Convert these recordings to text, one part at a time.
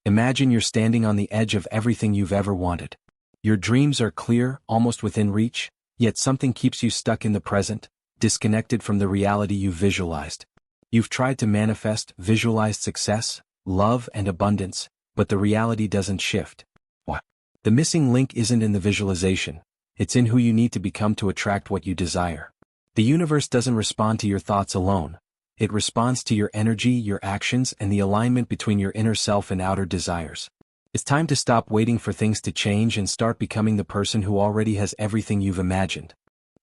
Imagine you're standing on the edge of everything you've ever wanted. Your dreams are clear, almost within reach, yet something keeps you stuck in the present, disconnected from the reality you've visualized. You've tried to manifest, visualize success, love, and abundance, but the reality doesn't shift. What? The missing link isn't in the visualization, it's in who you need to become to attract what you desire. The universe doesn't respond to your thoughts alone. It responds to your energy, your actions, and the alignment between your inner self and outer desires. It's time to stop waiting for things to change and start becoming the person who already has everything you've imagined.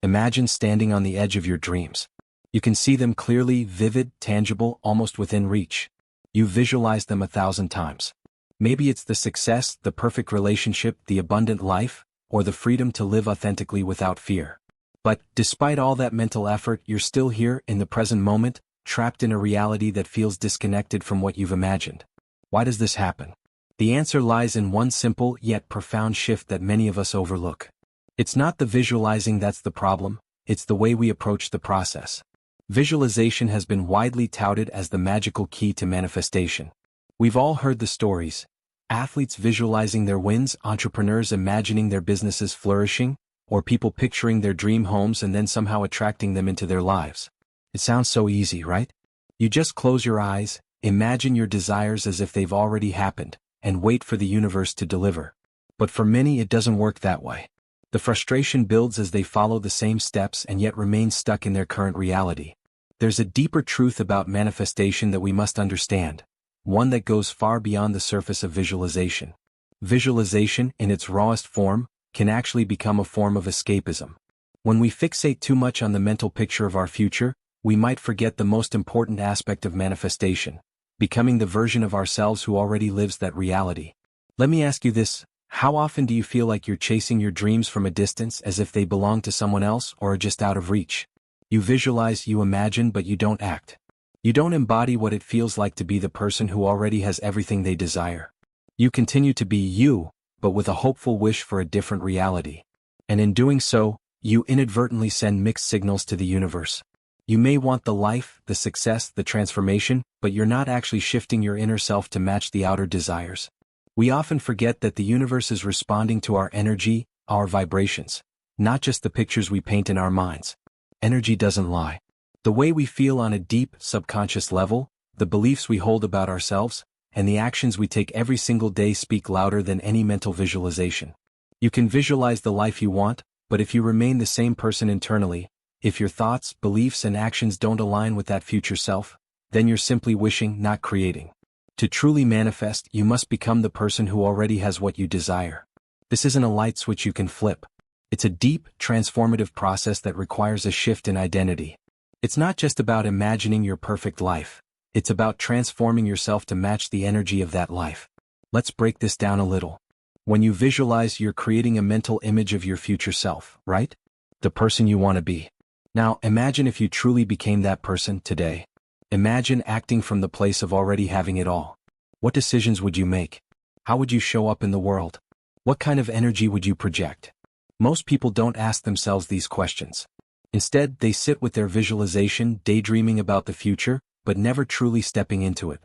Imagine standing on the edge of your dreams. You can see them clearly, vivid, tangible, almost within reach. You've visualized them 1,000 times. Maybe it's the success, the perfect relationship, the abundant life, or the freedom to live authentically without fear. But, despite all that mental effort, you're still here, in the present moment, trapped in a reality that feels disconnected from what you've imagined. Why does this happen? The answer lies in one simple yet profound shift that many of us overlook. It's not the visualizing that's the problem, it's the way we approach the process. Visualization has been widely touted as the magical key to manifestation. We've all heard the stories. Athletes visualizing their wins, entrepreneurs imagining their businesses flourishing, or people picturing their dream homes and then somehow attracting them into their lives. It sounds so easy, right? You just close your eyes, imagine your desires as if they've already happened, and wait for the universe to deliver. But for many it doesn't work that way. The frustration builds as they follow the same steps and yet remain stuck in their current reality. There's a deeper truth about manifestation that we must understand, one that goes far beyond the surface of visualization. Visualization, in its rawest form, can actually become a form of escapism. When we fixate too much on the mental picture of our future, we might forget the most important aspect of manifestation, becoming the version of ourselves who already lives that reality. Let me ask you this, how often do you feel like you're chasing your dreams from a distance as if they belong to someone else or are just out of reach? You visualize, you imagine, but you don't act. You don't embody what it feels like to be the person who already has everything they desire. You continue to be you, but with a hopeful wish for a different reality. And in doing so, you inadvertently send mixed signals to the universe. You may want the life, the success, the transformation, but you're not actually shifting your inner self to match the outer desires. We often forget that the universe is responding to our energy, our vibrations, not just the pictures we paint in our minds. Energy doesn't lie. The way we feel on a deep, subconscious level, the beliefs we hold about ourselves, and the actions we take every single day speak louder than any mental visualization. You can visualize the life you want, but if you remain the same person internally, if your thoughts, beliefs, and actions don't align with that future self, then you're simply wishing, not creating. To truly manifest, you must become the person who already has what you desire. This isn't a light switch you can flip. It's a deep, transformative process that requires a shift in identity. It's not just about imagining your perfect life. It's about transforming yourself to match the energy of that life. Let's break this down a little. When you visualize, you're creating a mental image of your future self, right? The person you want to be. Now, imagine if you truly became that person today. Imagine acting from the place of already having it all. What decisions would you make? How would you show up in the world? What kind of energy would you project? Most people don't ask themselves these questions. Instead, they sit with their visualization, daydreaming about the future, but never truly stepping into it.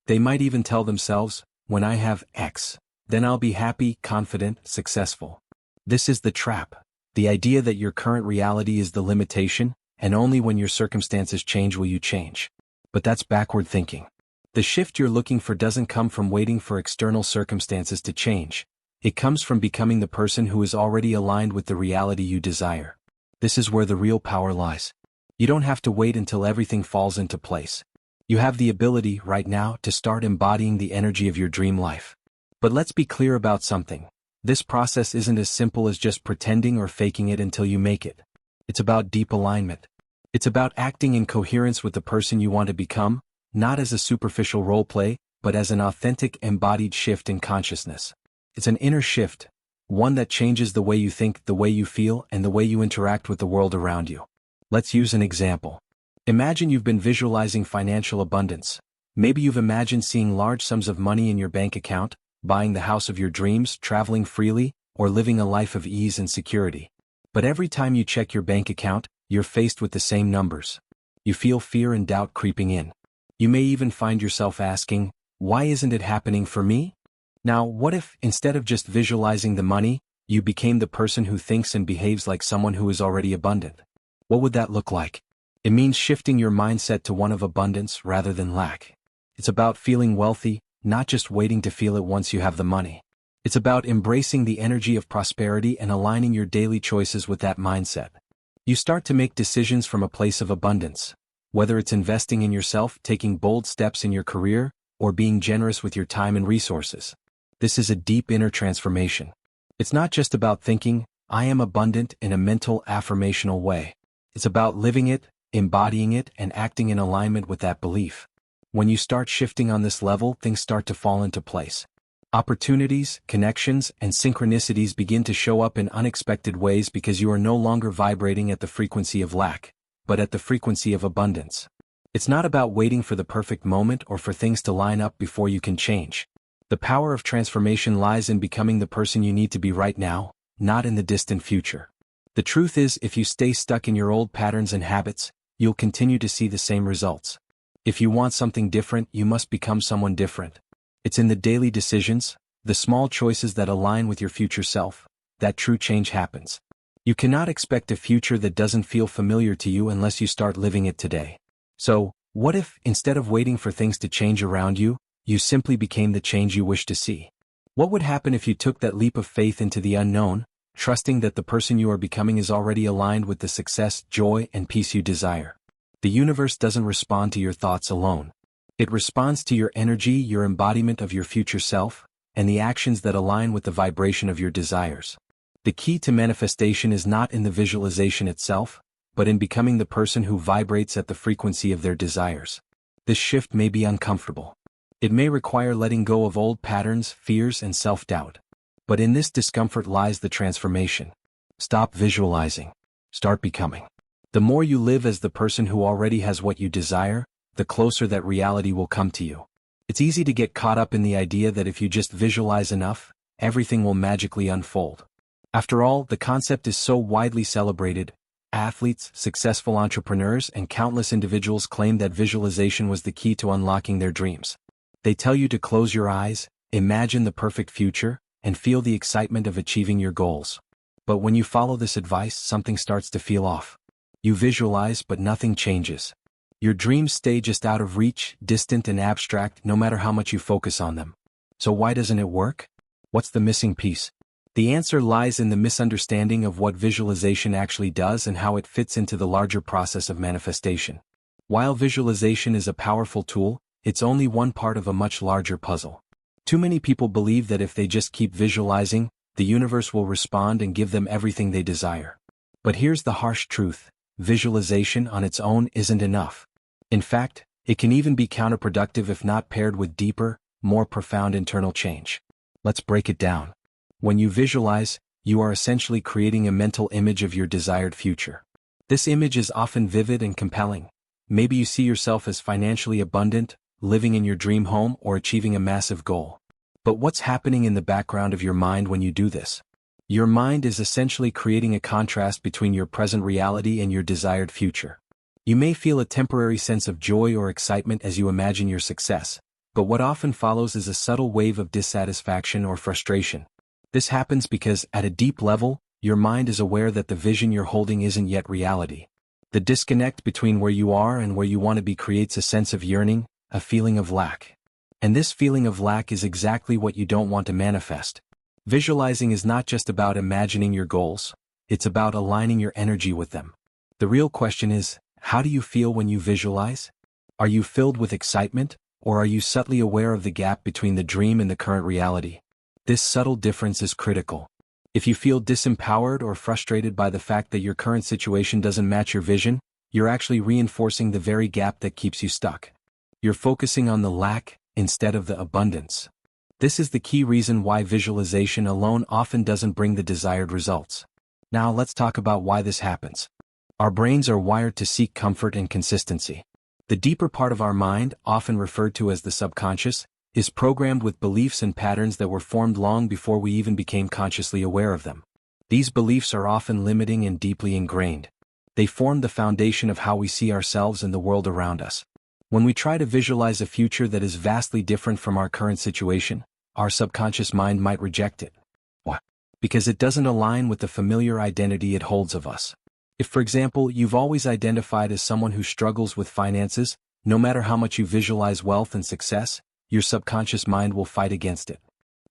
They might even tell themselves, when I have X, then I'll be happy, confident, successful. This is the trap. The idea that your current reality is the limitation, and only when your circumstances change will you change. But that's backward thinking. The shift you're looking for doesn't come from waiting for external circumstances to change. It comes from becoming the person who is already aligned with the reality you desire. This is where the real power lies. You don't have to wait until everything falls into place. You have the ability, right now, to start embodying the energy of your dream life. But let's be clear about something. This process isn't as simple as just pretending or faking it until you make it. It's about deep alignment. It's about acting in coherence with the person you want to become, not as a superficial role play, but as an authentic, embodied shift in consciousness. It's an inner shift, one that changes the way you think, the way you feel, and the way you interact with the world around you. Let's use an example. Imagine you've been visualizing financial abundance. Maybe you've imagined seeing large sums of money in your bank account, buying the house of your dreams, traveling freely, or living a life of ease and security. But every time you check your bank account, you're faced with the same numbers. You feel fear and doubt creeping in. You may even find yourself asking, why isn't it happening for me? Now, what if, instead of just visualizing the money, you became the person who thinks and behaves like someone who is already abundant? What would that look like? It means shifting your mindset to one of abundance rather than lack. It's about feeling wealthy, not just waiting to feel it once you have the money. It's about embracing the energy of prosperity and aligning your daily choices with that mindset. You start to make decisions from a place of abundance, whether it's investing in yourself, taking bold steps in your career, or being generous with your time and resources. This is a deep inner transformation. It's not just about thinking, "I am abundant," in a mental, affirmational way. It's about living it, embodying it, and acting in alignment with that belief. When you start shifting on this level, things start to fall into place. Opportunities, connections, and synchronicities begin to show up in unexpected ways because you are no longer vibrating at the frequency of lack, but at the frequency of abundance. It's not about waiting for the perfect moment or for things to line up before you can change. The power of transformation lies in becoming the person you need to be right now, not in the distant future. The truth is, if you stay stuck in your old patterns and habits, you'll continue to see the same results. If you want something different, you must become someone different. It's in the daily decisions, the small choices that align with your future self, that true change happens. You cannot expect a future that doesn't feel familiar to you unless you start living it today. So, what if, instead of waiting for things to change around you, you simply became the change you wish to see? What would happen if you took that leap of faith into the unknown, trusting that the person you are becoming is already aligned with the success, joy, and peace you desire? The universe doesn't respond to your thoughts alone. It responds to your energy, your embodiment of your future self, and the actions that align with the vibration of your desires. The key to manifestation is not in the visualization itself, but in becoming the person who vibrates at the frequency of their desires. This shift may be uncomfortable. It may require letting go of old patterns, fears, and self-doubt. But in this discomfort lies the transformation. Stop visualizing. Start becoming. The more you live as the person who already has what you desire, the closer that reality will come to you. It's easy to get caught up in the idea that if you just visualize enough, everything will magically unfold. After all, the concept is so widely celebrated. Athletes, successful entrepreneurs, and countless individuals claim that visualization was the key to unlocking their dreams. They tell you to close your eyes, imagine the perfect future, and feel the excitement of achieving your goals. But when you follow this advice, something starts to feel off. You visualize, but nothing changes. Your dreams stay just out of reach, distant and abstract, no matter how much you focus on them. So why doesn't it work? What's the missing piece? The answer lies in the misunderstanding of what visualization actually does and how it fits into the larger process of manifestation. While visualization is a powerful tool, it's only one part of a much larger puzzle. Too many people believe that if they just keep visualizing, the universe will respond and give them everything they desire. But here's the harsh truth: visualization on its own isn't enough. In fact, it can even be counterproductive if not paired with deeper, more profound internal change. Let's break it down. When you visualize, you are essentially creating a mental image of your desired future. This image is often vivid and compelling. Maybe you see yourself as financially abundant, living in your dream home, or achieving a massive goal. But what's happening in the background of your mind when you do this? Your mind is essentially creating a contrast between your present reality and your desired future. You may feel a temporary sense of joy or excitement as you imagine your success, but what often follows is a subtle wave of dissatisfaction or frustration. This happens because, at a deep level, your mind is aware that the vision you're holding isn't yet reality. The disconnect between where you are and where you want to be creates a sense of yearning, a feeling of lack. And this feeling of lack is exactly what you don't want to manifest. Visualizing is not just about imagining your goals, it's about aligning your energy with them. The real question is, how do you feel when you visualize? Are you filled with excitement, or are you subtly aware of the gap between the dream and the current reality? This subtle difference is critical. If you feel disempowered or frustrated by the fact that your current situation doesn't match your vision, you're actually reinforcing the very gap that keeps you stuck. You're focusing on the lack instead of the abundance. This is the key reason why visualization alone often doesn't bring the desired results. Now let's talk about why this happens. Our brains are wired to seek comfort and consistency. The deeper part of our mind, often referred to as the subconscious, is programmed with beliefs and patterns that were formed long before we even became consciously aware of them. These beliefs are often limiting and deeply ingrained. They form the foundation of how we see ourselves and the world around us. When we try to visualize a future that is vastly different from our current situation, our subconscious mind might reject it. Why? Because it doesn't align with the familiar identity it holds of us. If, for example, you've always identified as someone who struggles with finances, no matter how much you visualize wealth and success, your subconscious mind will fight against it.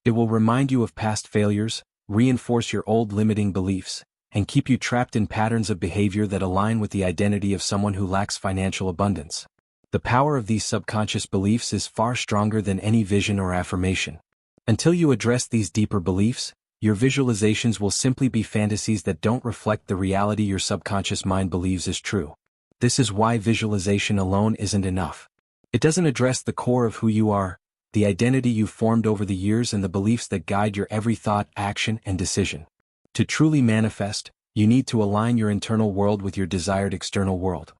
It will remind you of past failures, reinforce your old limiting beliefs, and keep you trapped in patterns of behavior that align with the identity of someone who lacks financial abundance. The power of these subconscious beliefs is far stronger than any vision or affirmation. Until you address these deeper beliefs, your visualizations will simply be fantasies that don't reflect the reality your subconscious mind believes is true. This is why visualization alone isn't enough. It doesn't address the core of who you are, the identity you've formed over the years and the beliefs that guide your every thought, action, and decision. To truly manifest, you need to align your internal world with your desired external world.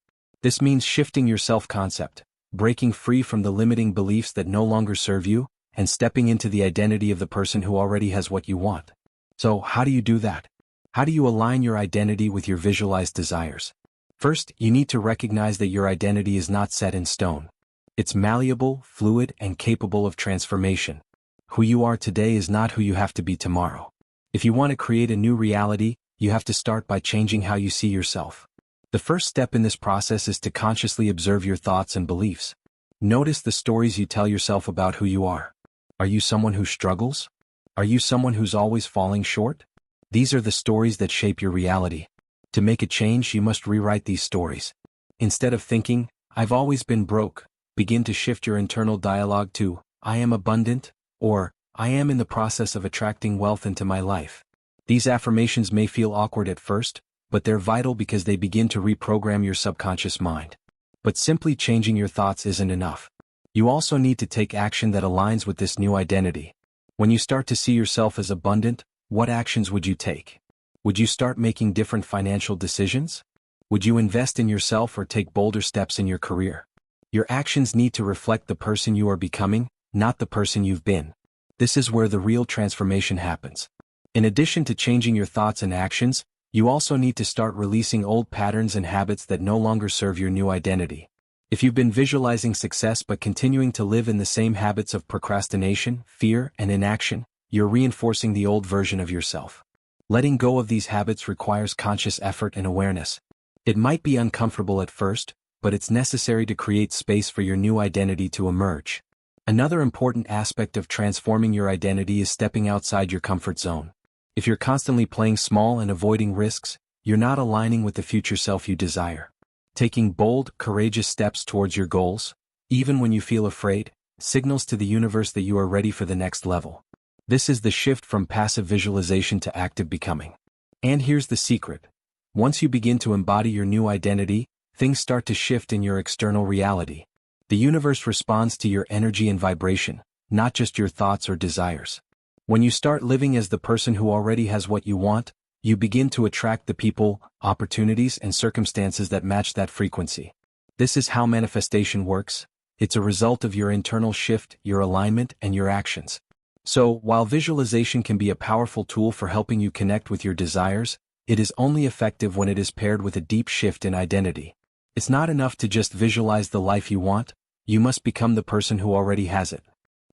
This means shifting your self-concept, breaking free from the limiting beliefs that no longer serve you, and stepping into the identity of the person who already has what you want. So, how do you do that? How do you align your identity with your visualized desires? First, you need to recognize that your identity is not set in stone. It's malleable, fluid, and capable of transformation. Who you are today is not who you have to be tomorrow. If you want to create a new reality, you have to start by changing how you see yourself. The first step in this process is to consciously observe your thoughts and beliefs. Notice the stories you tell yourself about who you are. Are you someone who struggles? Are you someone who's always falling short? These are the stories that shape your reality. To make a change, you must rewrite these stories. Instead of thinking, "I've always been broke," begin to shift your internal dialogue to, "I am abundant," or, "I am in the process of attracting wealth into my life." These affirmations may feel awkward at first, but they're vital because they begin to reprogram your subconscious mind. But simply changing your thoughts isn't enough. You also need to take action that aligns with this new identity. When you start to see yourself as abundant, what actions would you take? Would you start making different financial decisions? Would you invest in yourself or take bolder steps in your career? Your actions need to reflect the person you are becoming, not the person you've been. This is where the real transformation happens. In addition to changing your thoughts and actions, you also need to start releasing old patterns and habits that no longer serve your new identity. If you've been visualizing success but continuing to live in the same habits of procrastination, fear, and inaction, you're reinforcing the old version of yourself. Letting go of these habits requires conscious effort and awareness. It might be uncomfortable at first, but it's necessary to create space for your new identity to emerge. Another important aspect of transforming your identity is stepping outside your comfort zone. If you're constantly playing small and avoiding risks, you're not aligning with the future self you desire. Taking bold, courageous steps towards your goals, even when you feel afraid, signals to the universe that you are ready for the next level. This is the shift from passive visualization to active becoming. And here's the secret. Once you begin to embody your new identity, things start to shift in your external reality. The universe responds to your energy and vibration, not just your thoughts or desires. When you start living as the person who already has what you want, you begin to attract the people, opportunities, and circumstances that match that frequency. This is how manifestation works. It's a result of your internal shift, your alignment, and your actions. So, while visualization can be a powerful tool for helping you connect with your desires, it is only effective when it is paired with a deep shift in identity. It's not enough to just visualize the life you want, you must become the person who already has it.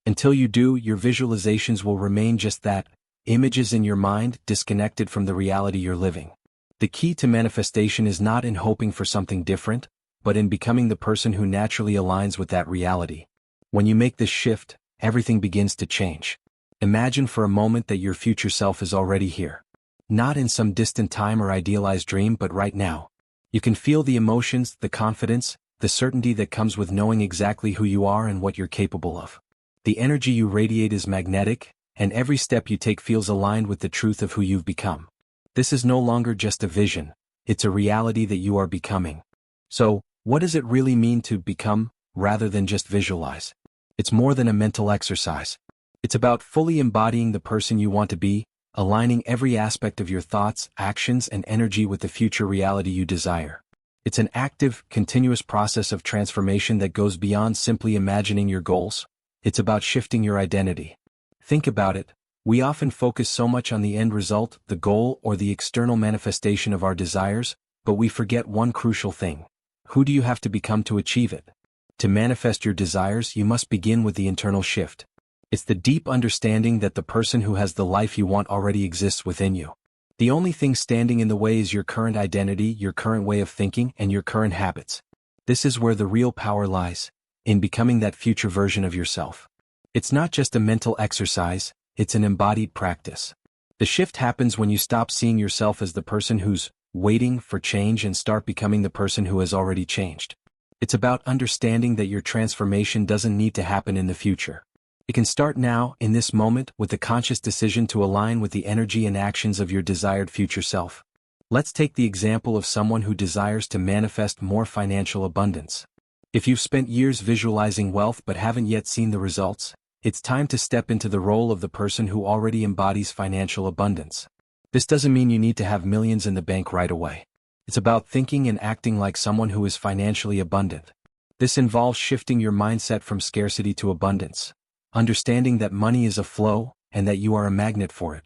Until you do, your visualizations will remain just that, images in your mind disconnected from the reality you're living. The key to manifestation is not in hoping for something different, but in becoming the person who naturally aligns with that reality. When you make this shift, everything begins to change. Imagine for a moment that your future self is already here. Not in some distant time or idealized dream, but right now. You can feel the emotions, the confidence, the certainty that comes with knowing exactly who you are and what you're capable of. The energy you radiate is magnetic, and every step you take feels aligned with the truth of who you've become. This is no longer just a vision, it's a reality that you are becoming. So, what does it really mean to become, rather than just visualize? It's more than a mental exercise. It's about fully embodying the person you want to be, aligning every aspect of your thoughts, actions, and energy with the future reality you desire. It's an active, continuous process of transformation that goes beyond simply imagining your goals. It's about shifting your identity. Think about it. We often focus so much on the end result, the goal, or the external manifestation of our desires, but we forget one crucial thing. Who do you have to become to achieve it? To manifest your desires, you must begin with the internal shift. It's the deep understanding that the person who has the life you want already exists within you. The only thing standing in the way is your current identity, your current way of thinking, and your current habits. This is where the real power lies, in becoming that future version of yourself. It's not just a mental exercise, it's an embodied practice. The shift happens when you stop seeing yourself as the person who's waiting for change and start becoming the person who has already changed. It's about understanding that your transformation doesn't need to happen in the future. It can start now, in this moment, with the conscious decision to align with the energy and actions of your desired future self. Let's take the example of someone who desires to manifest more financial abundance. If you've spent years visualizing wealth but haven't yet seen the results, it's time to step into the role of the person who already embodies financial abundance. This doesn't mean you need to have millions in the bank right away. It's about thinking and acting like someone who is financially abundant. This involves shifting your mindset from scarcity to abundance, understanding that money is a flow and that you are a magnet for it.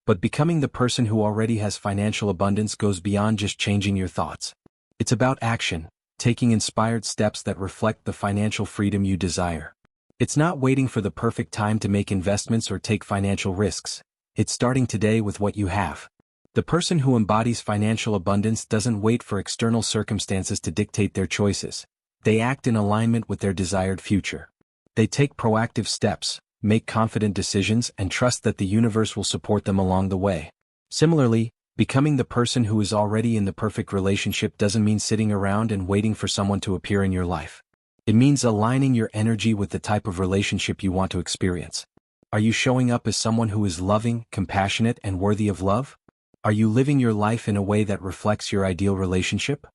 But becoming the person who already has financial abundance goes beyond just changing your thoughts. It's about action, taking inspired steps that reflect the financial freedom you desire. It's not waiting for the perfect time to make investments or take financial risks. It's starting today with what you have. The person who embodies financial abundance doesn't wait for external circumstances to dictate their choices. They act in alignment with their desired future. They take proactive steps, make confident decisions, and trust that the universe will support them along the way. Similarly, becoming the person who is already in the perfect relationship doesn't mean sitting around and waiting for someone to appear in your life. It means aligning your energy with the type of relationship you want to experience. Are you showing up as someone who is loving, compassionate, and worthy of love? Are you living your life in a way that reflects your ideal relationship?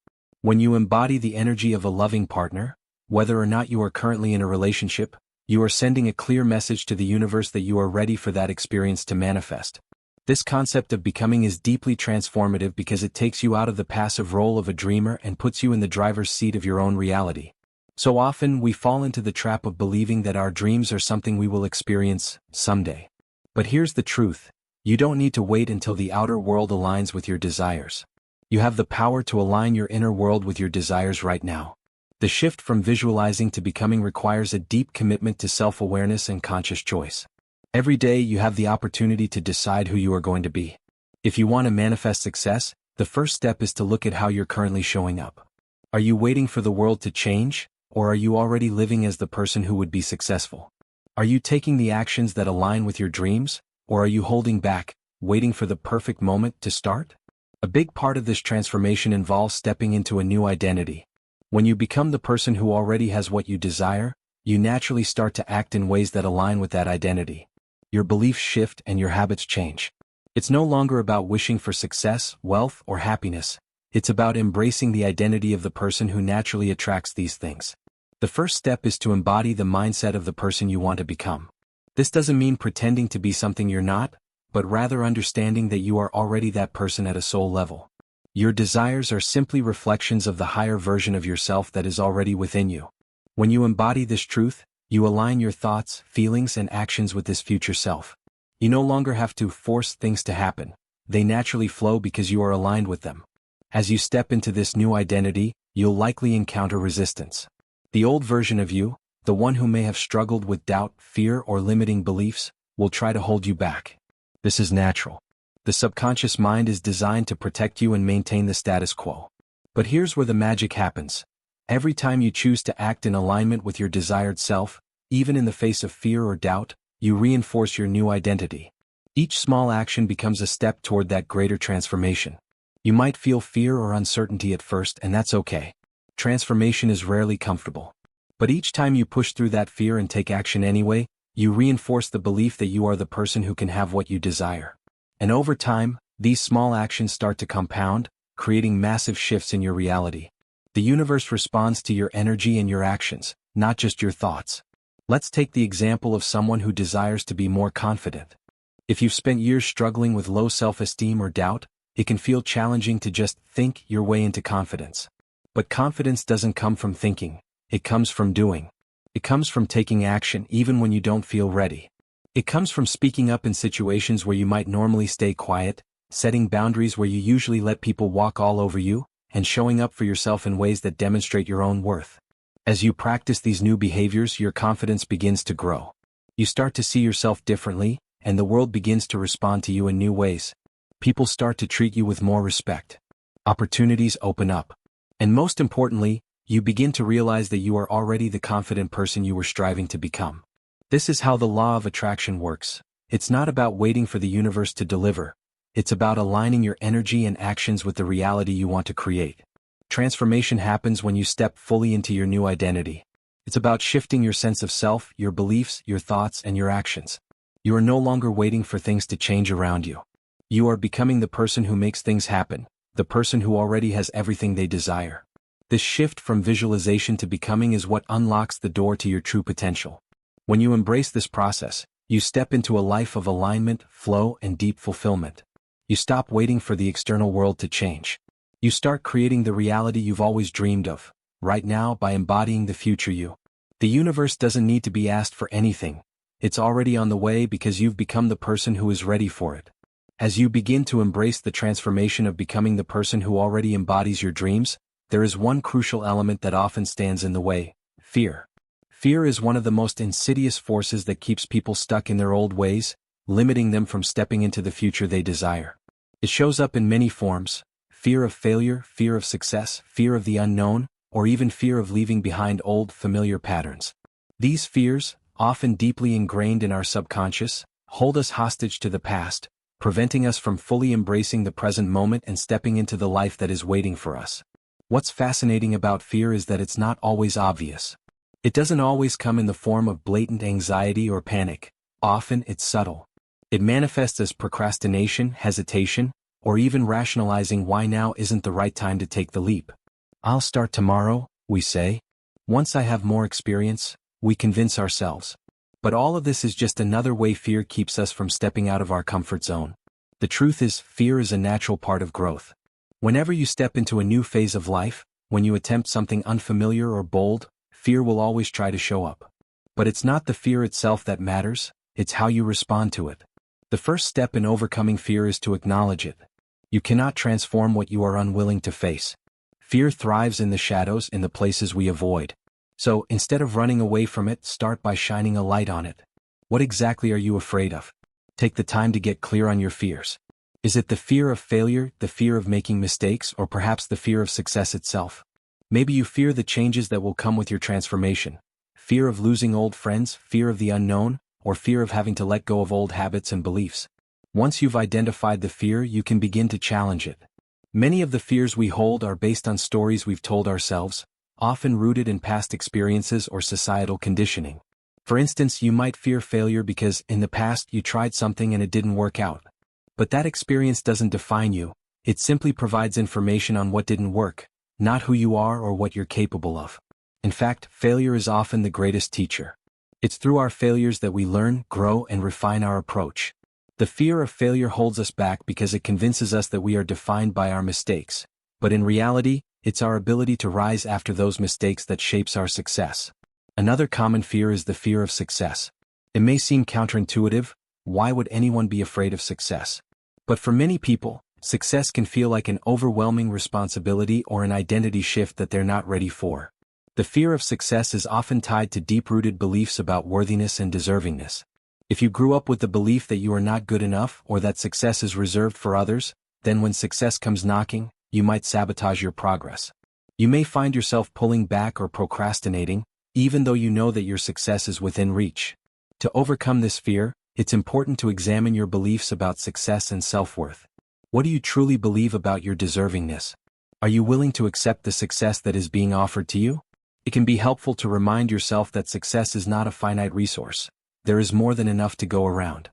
When you embody the energy of a loving partner, whether or not you are currently in a relationship, you are sending a clear message to the universe that you are ready for that experience to manifest. This concept of becoming is deeply transformative because it takes you out of the passive role of a dreamer and puts you in the driver's seat of your own reality. So often we fall into the trap of believing that our dreams are something we will experience someday. But here's the truth. You don't need to wait until the outer world aligns with your desires. You have the power to align your inner world with your desires right now. The shift from visualizing to becoming requires a deep commitment to self-awareness and conscious choice. Every day you have the opportunity to decide who you are going to be. If you want to manifest success, the first step is to look at how you're currently showing up. Are you waiting for the world to change, or are you already living as the person who would be successful? Are you taking the actions that align with your dreams, or are you holding back, waiting for the perfect moment to start? A big part of this transformation involves stepping into a new identity. When you become the person who already has what you desire, you naturally start to act in ways that align with that identity. Your beliefs shift and your habits change. It's no longer about wishing for success, wealth, or happiness. It's about embracing the identity of the person who naturally attracts these things. The first step is to embody the mindset of the person you want to become. This doesn't mean pretending to be something you're not, but rather understanding that you are already that person at a soul level. Your desires are simply reflections of the higher version of yourself that is already within you. When you embody this truth, you align your thoughts, feelings, and actions with this future self. You no longer have to force things to happen. They naturally flow because you are aligned with them. As you step into this new identity, you'll likely encounter resistance. The old version of you, the one who may have struggled with doubt, fear, or limiting beliefs, will try to hold you back. This is natural. The subconscious mind is designed to protect you and maintain the status quo. But here's where the magic happens. Every time you choose to act in alignment with your desired self, even in the face of fear or doubt, you reinforce your new identity. Each small action becomes a step toward that greater transformation. You might feel fear or uncertainty at first, and that's okay. Transformation is rarely comfortable. But each time you push through that fear and take action anyway, you reinforce the belief that you are the person who can have what you desire. And over time, these small actions start to compound, creating massive shifts in your reality. The universe responds to your energy and your actions, not just your thoughts. Let's take the example of someone who desires to be more confident. If you've spent years struggling with low self-esteem or doubt, it can feel challenging to just think your way into confidence. But confidence doesn't come from thinking, it comes from doing. It comes from taking action even when you don't feel ready. It comes from speaking up in situations where you might normally stay quiet, setting boundaries where you usually let people walk all over you, and showing up for yourself in ways that demonstrate your own worth. As you practice these new behaviors, your confidence begins to grow. You start to see yourself differently, and the world begins to respond to you in new ways. People start to treat you with more respect. Opportunities open up. And most importantly, you begin to realize that you are already the confident person you were striving to become. This is how the law of attraction works. It's not about waiting for the universe to deliver. It's about aligning your energy and actions with the reality you want to create. Transformation happens when you step fully into your new identity. It's about shifting your sense of self, your beliefs, your thoughts, and your actions. You are no longer waiting for things to change around you. You are becoming the person who makes things happen, the person who already has everything they desire. This shift from visualization to becoming is what unlocks the door to your true potential. When you embrace this process, you step into a life of alignment, flow, and deep fulfillment. You stop waiting for the external world to change. You start creating the reality you've always dreamed of, right now, by embodying the future you. The universe doesn't need to be asked for anything. It's already on the way because you've become the person who is ready for it. As you begin to embrace the transformation of becoming the person who already embodies your dreams, there is one crucial element that often stands in the way: fear. Fear is one of the most insidious forces that keeps people stuck in their old ways, limiting them from stepping into the future they desire. It shows up in many forms: fear of failure, fear of success, fear of the unknown, or even fear of leaving behind old, familiar patterns. These fears, often deeply ingrained in our subconscious, hold us hostage to the past, preventing us from fully embracing the present moment and stepping into the life that is waiting for us. What's fascinating about fear is that it's not always obvious. It doesn't always come in the form of blatant anxiety or panic. Often it's subtle. It manifests as procrastination, hesitation, or even rationalizing why now isn't the right time to take the leap. "I'll start tomorrow," we say. "Once I have more experience," we convince ourselves. But all of this is just another way fear keeps us from stepping out of our comfort zone. The truth is, fear is a natural part of growth. Whenever you step into a new phase of life, when you attempt something unfamiliar or bold, fear will always try to show up. But it's not the fear itself that matters, it's how you respond to it. The first step in overcoming fear is to acknowledge it. You cannot transform what you are unwilling to face. Fear thrives in the shadows, in the places we avoid. So, instead of running away from it, start by shining a light on it. What exactly are you afraid of? Take the time to get clear on your fears. Is it the fear of failure, the fear of making mistakes, or perhaps the fear of success itself? Maybe you fear the changes that will come with your transformation. Fear of losing old friends, fear of the unknown, or fear of having to let go of old habits and beliefs. Once you've identified the fear, you can begin to challenge it. Many of the fears we hold are based on stories we've told ourselves, often rooted in past experiences or societal conditioning. For instance, you might fear failure because, in the past, you tried something and it didn't work out. But that experience doesn't define you, it simply provides information on what didn't work, not who you are or what you're capable of. In fact, failure is often the greatest teacher. It's through our failures that we learn, grow, and refine our approach. The fear of failure holds us back because it convinces us that we are defined by our mistakes. But in reality, it's our ability to rise after those mistakes that shapes our success. Another common fear is the fear of success. It may seem counterintuitive. Why would anyone be afraid of success? But for many people, success can feel like an overwhelming responsibility or an identity shift that they're not ready for. The fear of success is often tied to deep-rooted beliefs about worthiness and deservingness. If you grew up with the belief that you are not good enough or that success is reserved for others, then when success comes knocking, you might sabotage your progress. You may find yourself pulling back or procrastinating, even though you know that your success is within reach. To overcome this fear, it's important to examine your beliefs about success and self-worth. What do you truly believe about your deservingness? Are you willing to accept the success that is being offered to you? It can be helpful to remind yourself that success is not a finite resource. There is more than enough to go around.